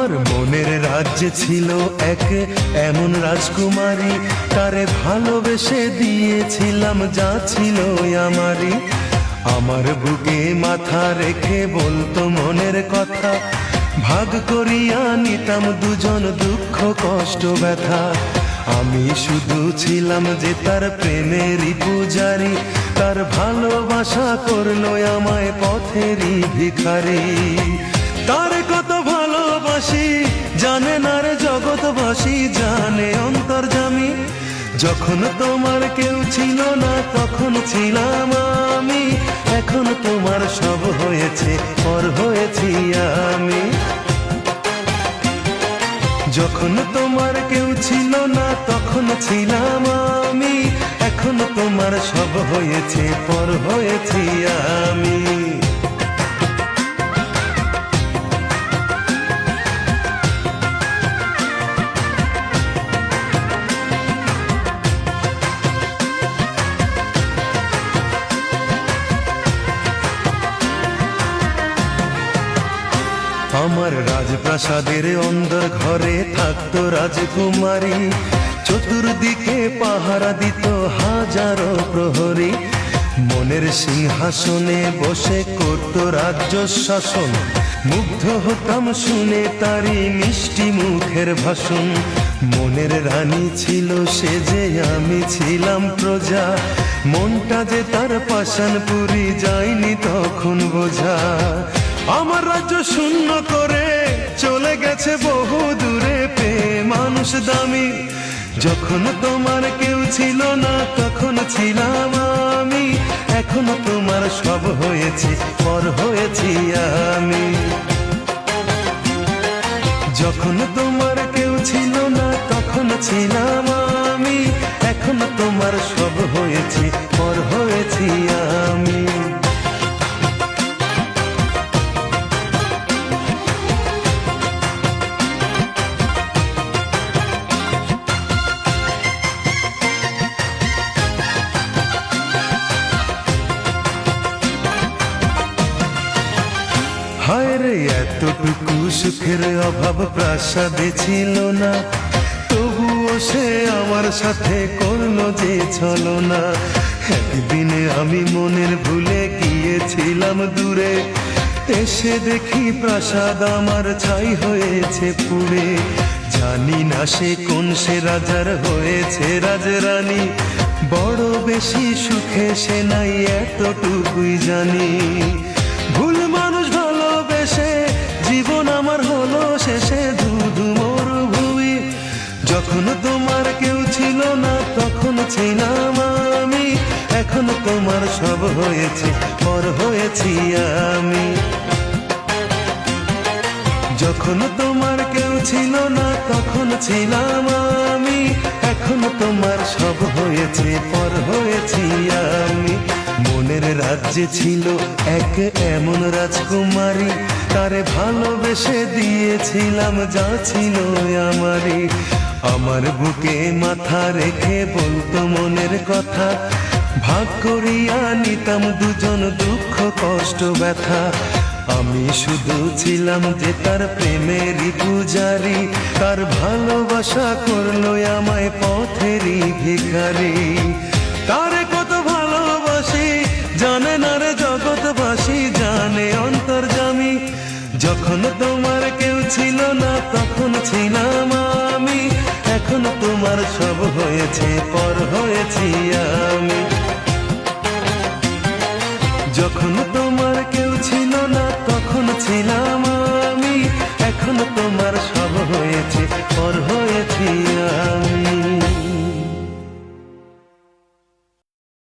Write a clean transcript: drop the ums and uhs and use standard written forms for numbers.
আমার মনের রাজ্যে ছিল এক এমন রাজকুমারী, তারে ভালোবেসে দিয়েছিলাম যা ছিল আমারই। আমার বুকে মাথা রেখে বলতো মনের কথা, ভাগ করিয়া নিতাম দুজন দুঃখ কষ্ট ব্যথা। আমি শুধু ছিলাম যে তার প্রেমেরই পূজারি, তার ভালোবাসা করলো আমায় পথেরই ভিখারি। তার কত ভালোবাসি জানে না রে জগৎবাসী, জানে অন্তর্যামী। যখন তোমার কেউ ছিল না তখন ছিলাম আমি, এখন তোমার সব হয়েছে পর হয়েছি আমি। যখন তোমার কেউ ছিল না তখন ছিলাম আমি, এখন তোমার সব হয়েছে পর হয়েছি আমি। আমার রাজপ্রাসাদের অন্দর ঘরে থাকতো রাজকুমারী, চতুর্দিকে পাহারা দিত হাজারো প্রহরী। মনের সিংহাসনে বসে করত রাজ্য শাসন, মুগ্ধ হতাম শুনে তারি মিষ্টি মুখের ভাষণ। মনের রানী ছিল সে যে আমি ছিলাম প্রজা, মনটা যে তার পাষাণ পুরি যায়নি তখন বোঝা। আমার রাজ্য শূন্য করে চলে গেছে বহু দূরে, পেয়ে মানুষ দামি। যখন তোমার কেউ ছিল না তখন ছিলাম আমি, এখন তোমার সব হয়েছে পর হয়েছি আমি। যখন তোমার কেউ ছিল না তখন ছিলাম আমি, এখন তোমার সব হয়েছে পর হয়েছি আমি। হায় রে এতটুকু সুখের অভাব প্রাসাদে ছিল না, তবুও সে আমার সাথে করলো যে ছলনা। একদিনে আমি মনের ভুলে গিয়েছিলাম দূরে, এসে দেখি প্রাসাদ আমার ছাই হয়েছে পুড়ে। জানি না সে কোন সে রাজার হয়েছে রাজরানী, বড় বেশি সুখে সে নাই এতটুকুই জানি। ভুল মানুষ ভালোবেসে জীবন আমার হলো শেষে ধুধু মরুভূমি। যখন তোমার কেউ ছিল না তখন ছিলাম আমি, এখন তোমার সব হয়েছে পর হয়েছি আমি। যখন তোমার কেউ ছিল না তখন ছিলাম আমি, এখন তোমার সব হয়েছে পর হয়েছি আমি। মনের রাজ্যে ছিল এক এমন রাজকুমারী, তারে ভালোবেসে দিয়েছিলাম যা ছিল আমারই। আমার বুকে মাথা রেখে বলতো মনের কথা, ভাগ করিয়া নিতাম দুজন দুঃখ কষ্ট ব্যথা। আমি শুধু ছিলাম যে তার প্রেমেরই পূজারি, তার ভালোবাসা করলো আমায় পথেরই ভিখারি। তারে কত ভালোবাসি জানে না রে জগৎবাসী, জানে অন্তর্যামী। যখন তোমার কেউ ছিল না তখন ছিলাম আমি, এখন তোমার সব হয়েছে পর হয়েছি আমি। যখন